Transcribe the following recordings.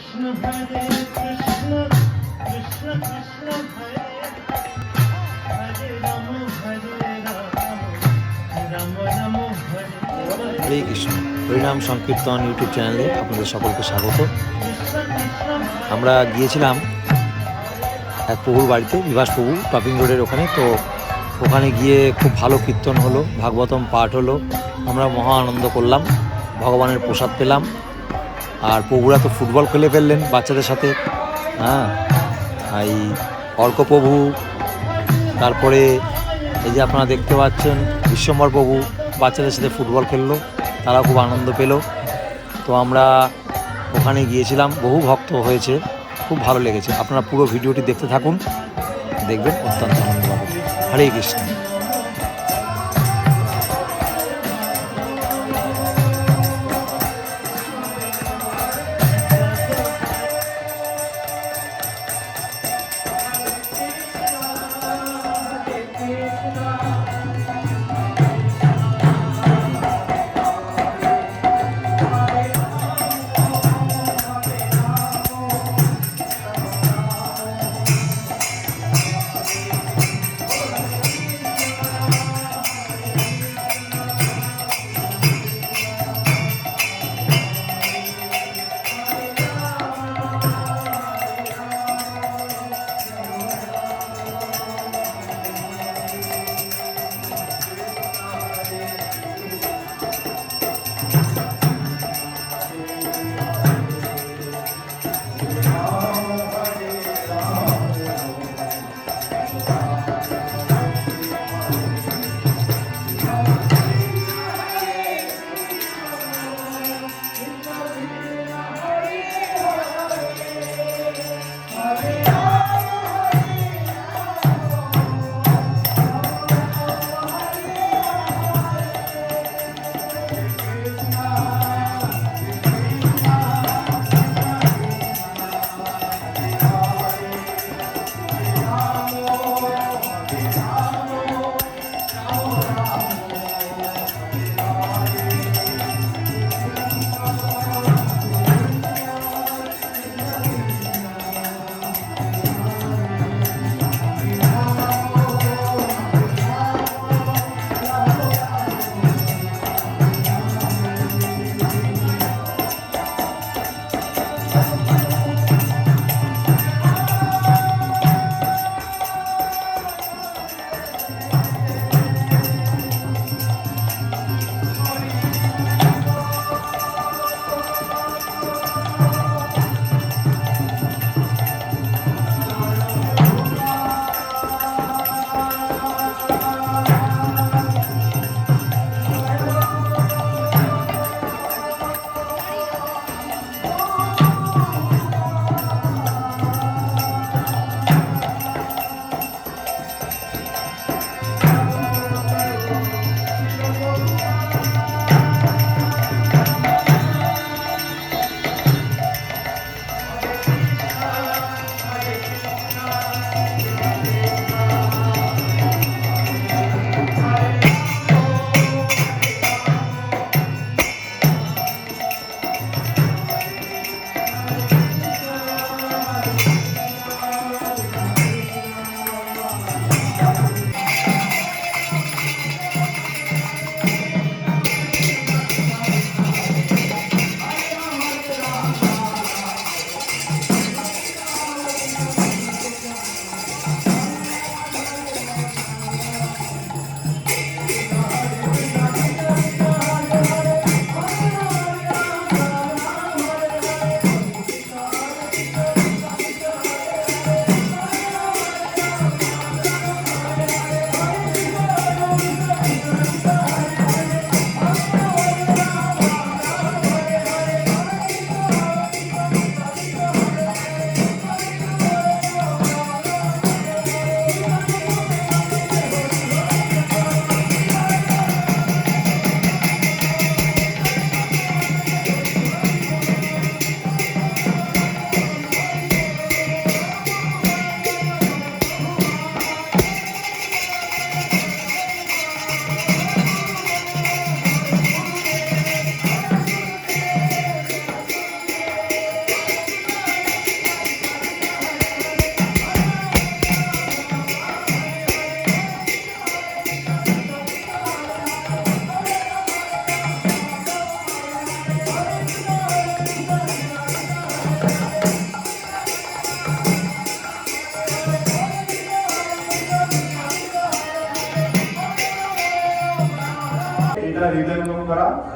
হরে কৃষ্ণ। হরিনাম সংকীর্তন ইউটিউব চ্যানেলে আপনাদের সকলকে স্বাগত। আমরা গিয়েছিলাম এক প্রভুর বাড়িতে, বিভাস প্রভু, টপিং রোডের ওখানে। তো ওখানে গিয়ে খুব ভালো কীর্তন হলো, ভাগবতম পাঠ হলো, আমরা মহা আনন্দ করলাম, ভগবানের প্রসাদ পেলাম। আর প্রভুরা তো ফুটবল খেলে ফেললেন বাচ্চাদের সাথে। হ্যাঁ, এই অর্ক প্রভু, তারপরে এই যে আপনারা দেখতে পাচ্ছেন বিশ্বম্বর প্রভু বাচ্চাদের সাথে ফুটবল খেললো, তারা খুব আনন্দ পেল। তো আমরা ওখানে গিয়েছিলাম, বহু ভক্ত হয়েছে, খুব ভালো লেগেছে। আপনারা পুরো ভিডিওটি দেখতে থাকুন, দেখবেন অত্যন্ত আনন্দ পাবেন। হরে কৃষ্ণ।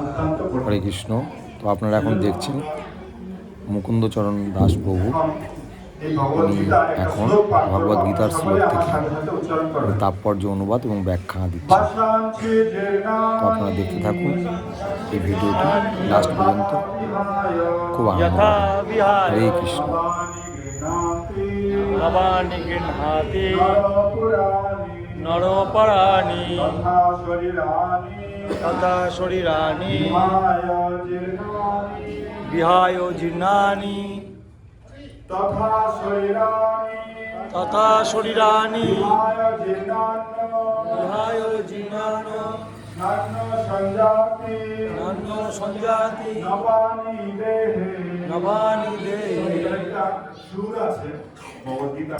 অত্যন্ত কঠিন। হরে কৃষ্ণ। তো আপনারা এখন দেখছেন মুকুন্দচরণ দাস প্রভু, এই ভগবত উনি গীতা একটা এখন শ্লোক পাঠ করব, ভগবদ আপনারা গীতার সকলে শ্লোক আমার থেকে সাথে সাথে উচ্চারণ করবেন। তাৎপর্য অনুবাদ এবং ব্যাখ্যা দিচ্ছেন। বাসাঞ্চি তো আপনারা জেনানি দেখতে থাকুন এই ভিডিওটি লাস্ট পর্যন্ত, খুব আনন্দ यथा পাবেন। विहाय হরে কৃষ্ণ। नवानि गृह्णाति নরপুরাণি नरोपराणि তথা শরীরাণি तथा शरीराणि মায়া জীর্ণানি विहाय जीर्णानि তথা শরীরাণি तथा शरीराणि মায়া জীর্ণান্য विहाय जीर्णानि নান্য সঞ্জাতি नान्यो सञ्जाति নবানি দেহে। नवानि देहे। এটা একটা সুর আছে ভগবত গীতা।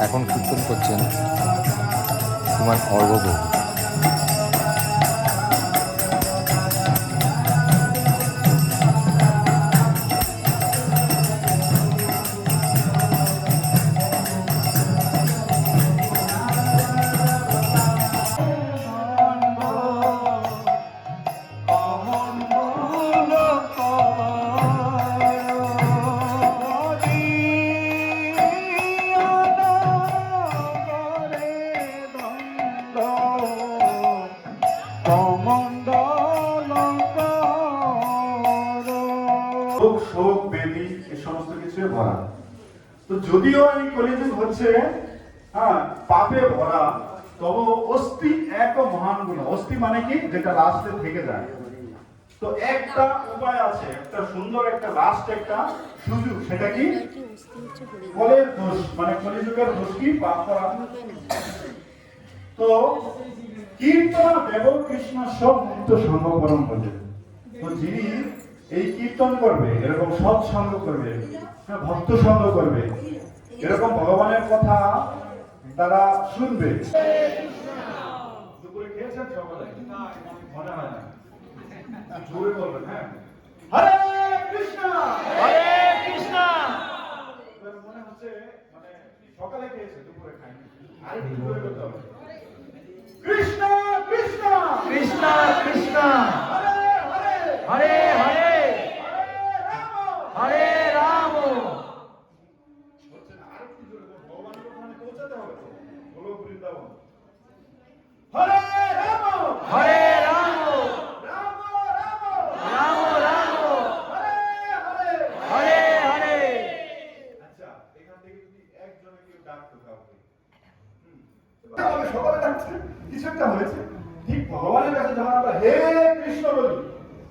এখন কীর্তন করছেন শ্রীমান অর্ঘ্য প্রভু। শোক শোক বেদি এই সমস্ত কিছু ভরা। তো যদিও এই কলিযুগ হচ্ছে পাপে ভরা, তবে অস্থি এক মহান গুণ। অস্থি মানে কি, যেটা লাস্টে থেকে যায়। তো একটা উপায় আছে, একটা সুন্দর একটা লাস্ট একটা সুযোগ, সেটা কি কলের দোষ, মানে কলিযুগের দোষ কি, পাপ করা। তো কীর্তন দেব কৃষ্ণ সব মুক্ত সঙ্গ পরম বলে। তো যিনি এই কীর্তন করবে, এরকম সৎসঙ্গ করবে, ভক্ত সঙ্গ করবে, এরকম ভগবানের কথা তারা শুনবে। দুপুরে খেয়েছেন সকালে? মনে হয় না, জোরে বলবেন। হ্যাঁ, হরে কৃষ্ণ हरे कृष्ण মনে হচ্ছে মানে সকালে খেয়েছে, দুপুরে খায়নি। আরেকটু জোরে করতে হবে। কৃষ্ণ কৃষ্ণ कृष्ण कृष्ण হরে হরে हरे हरे হরে রাম। हरे राम হচ্ছে না, আরেকটু জোরে বলুন। ভগবানের ওখানে পৌঁছাতে হবে তো। বলো বৃন্দাবন। হরে রাম हरे राम রাম রাম राम राम হরে হরে। हरे हरे আচ্ছা, এখান থেকে যদি একজনে কেউ ডাকতো কাউকে, তাহলে সকালে ডাকছে, কিছু একটা হয়েছে। ঠিক ভগবানের কাছে যখন আমরা হে কৃষ্ণ বলি,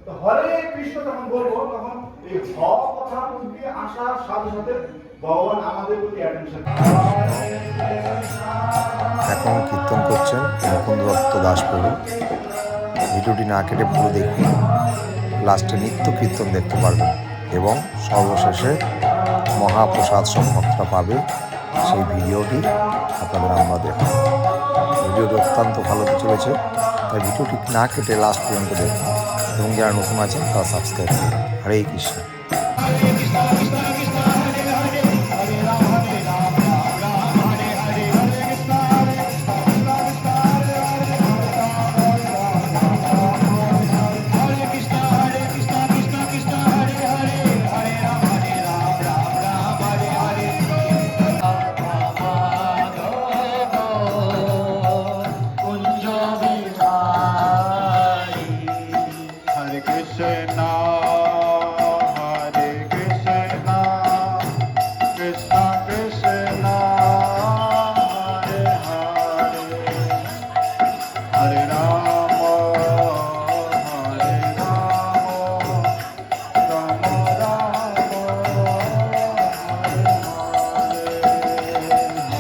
তো হরে কৃষ্ণ যখন বলবো, তখন এই হ কথা দিয়ে আসার সাথে সাথে ভগবান আমাদের প্রতি অ্যাটেনশন। এখন কীর্তন করছেন মুকুন্দ দত্ত দাস প্রভু। ভিডিওটি না কেটে পুরো দেখুন, লাস্টে নিত্য কীর্তন দেখতে পারবেন এবং সর্বশেষে মহাপ্রসাদ সব ভক্তরা পাবে, সেই ভিডিওটি আপনাদের আমরা দেখুন। ভিডিওটি অত্যন্ত ভালো চলেছে, তাই ভিডিওটি না কেটে লাস্ট পর্যন্ত দেখুন এবং যারা নতুন আছেন তারা সাবস্ক্রাইব করুন। হরে Krishna.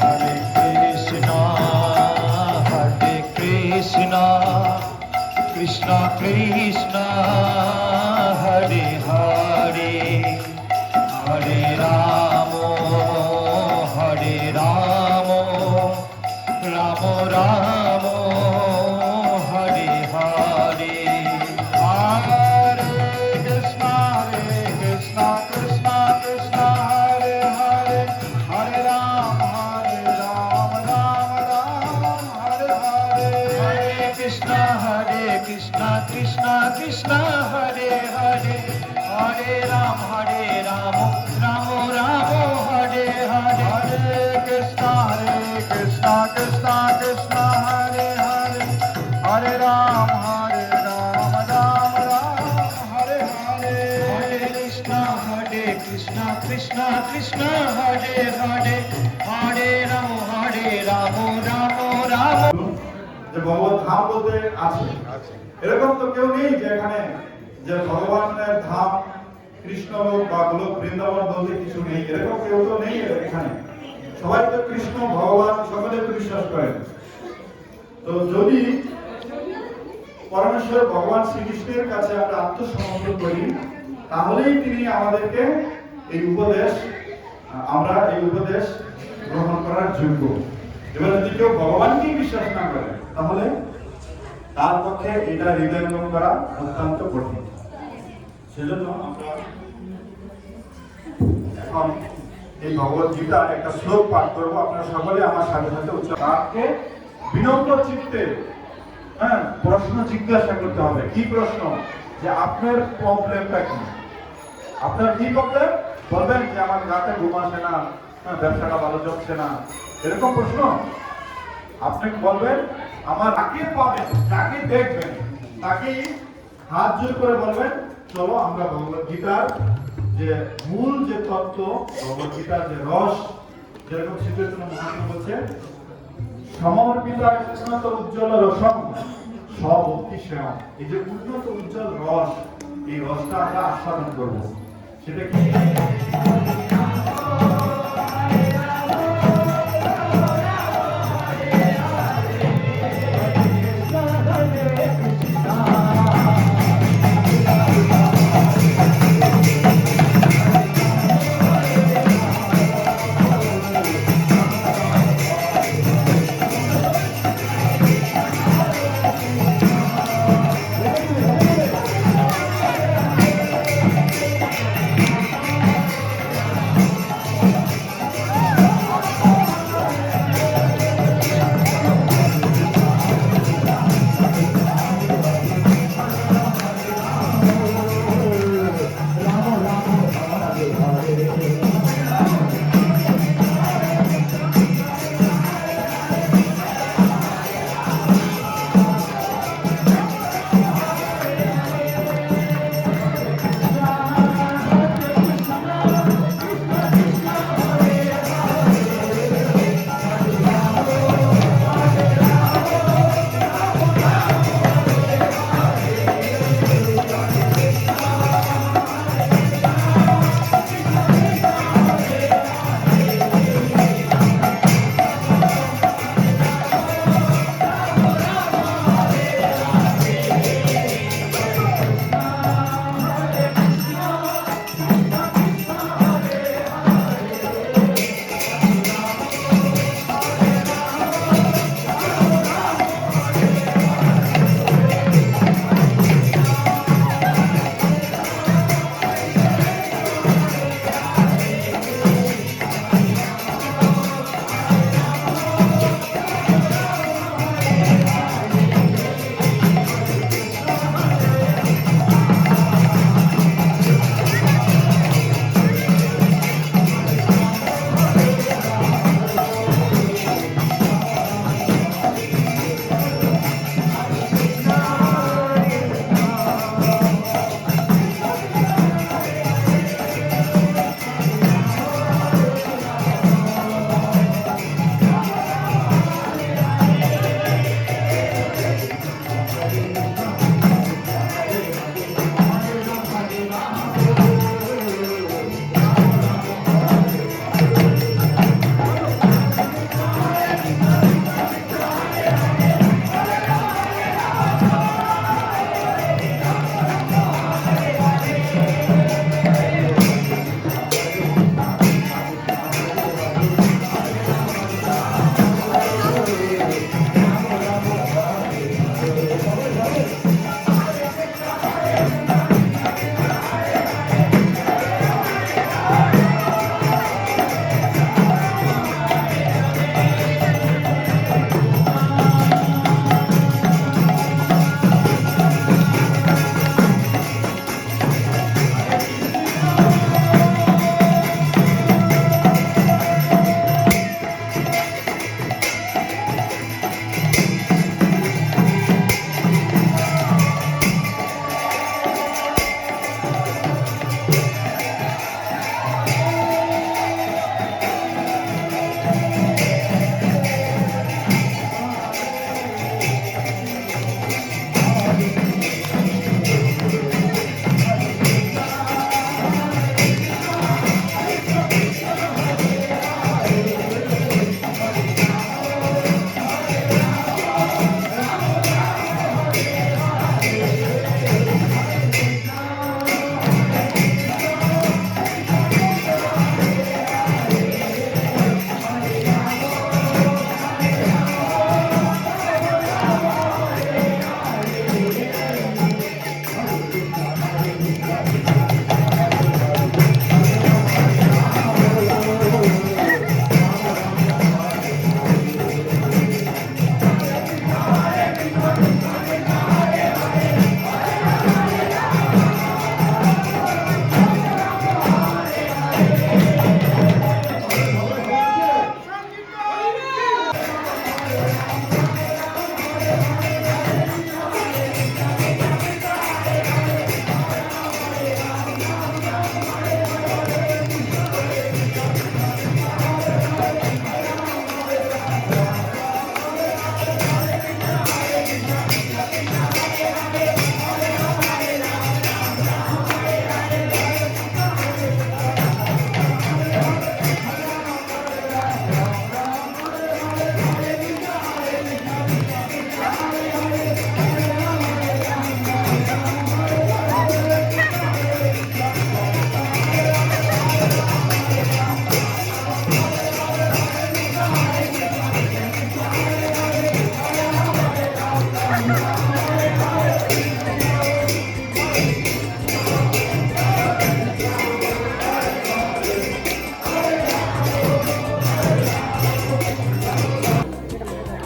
Hare Krishna, Hare Krishna, Krishna Krishna, Hare Hare, Hare Rama, Hare Rama, Rama Rama, Hare Hare, Hare Krishna, Hare Krishna, Krishna Krishna, Hare Hare, Hare Rama, Hare Rama, Rama Rama, Hare Hare, Hare Krishna, Krishna Krishna, Hare Hare, Hare Rama, Rama Rama, Hare Hare, Hare Krishna, Krishna Hare Krishna, Krishna Krishna, Hare Hare, Hare Rama, Rama Rama. যে ভগবত ধাম বলতে আছে, এরকম তো কেউ নেই যে এখানে যে ভগবানের ধাম কৃষ্ণ বা গোলক বৃন্দাবন বলতে কিছু নেই, এরকম কেউ তো নেই এখানে। সবাই তো কৃষ্ণ ভগবান সকলে তো বিশ্বাস করেন। তো যদি পরমেশ্বর ভগবান শ্রীকৃষ্ণের কাছে আমরা আত্মসমর্পণ করি, তাহলেই তিনি আমাদেরকে আমরা এই উপদেশ গ্রহণ করার যোগ্য। এবার যদি কেউ ভগবানকেই বিশ্বাস না করে, তাহলে তার পক্ষে এটা হৃদয়ঙ্গম করা অত্যন্ত কঠিন। সেজন্য আমরা এখন এই ভগবত গীতার একটা শ্লোক পাঠ করবো। আপনারা সকলে আমার সাথে সাথে উচ্চারণকে বিনম্র চিত্তে প্রশ্ন জিজ্ঞাসা করতে হবে। কি প্রশ্ন? যে আপনার প্রবলেমটা কি? আপনার কি প্রবলেম? বলবেন যে আমার রাতে ঘুম আসে না, ব্যবসাটা ভালো চলছে না, এরকম প্রশ্ন। আপনি বলবেন আমার যাকে পাবেন, যাকে দেখবেন, তাকে হাত জোর করে বলবেন চলো আমরা ভগবত গীতার যে মূল যে তত্ত্ব, ভগবত গীতার যে রস, যেরকম শ্রীচৈতন্য মহাপ্রভু বলছে সমর্পিতা উন্নত উজ্জ্বল রসম সভক্তি সেবা। এই যে উন্নত উজ্জ্বল রস, এই রসটা আমরা আস্বাদন করবো। সেটা কি?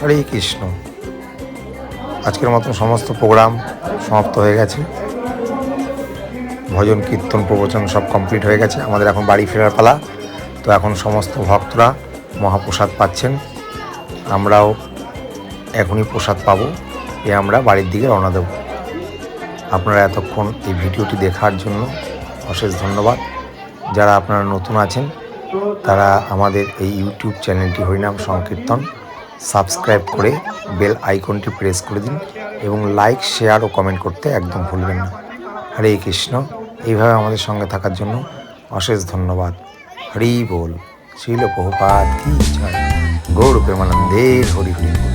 হরে কৃষ্ণ। আজকের মতন সমস্ত প্রোগ্রাম সমাপ্ত হয়ে গেছে। ভজন কীর্তন প্রবচন সব কমপ্লিট হয়ে গেছে। আমাদের এখন বাড়ি ফেরার পালা। তো এখন সমস্ত ভক্তরা মহাপ্রসাদ পাচ্ছেন, আমরাও এখনই প্রসাদ পাবো, আমরা বাড়ির দিকে রওনা দেব। আপনারা এতক্ষণ এই ভিডিওটি দেখার জন্য অশেষ ধন্যবাদ। যারা আপনারা নতুন আছেন তারা আমাদের এই ইউটিউব চ্যানেলটি হরিনাম সংকীর্তন সাবস্ক্রাইব করে বেল আইকনটি প্রেস করে দিন এবং লাইক, শেয়ার ও কমেন্ট করতে একদম ভুলবেন না। হরে কৃষ্ণ। এইভাবে আমাদের সঙ্গে থাকার জন্য অশেষ ধন্যবাদ। হরি বল। শ্রীল প্রভুপাদ কি জয়। গৌর প্রেমানন্দের হরি হরি।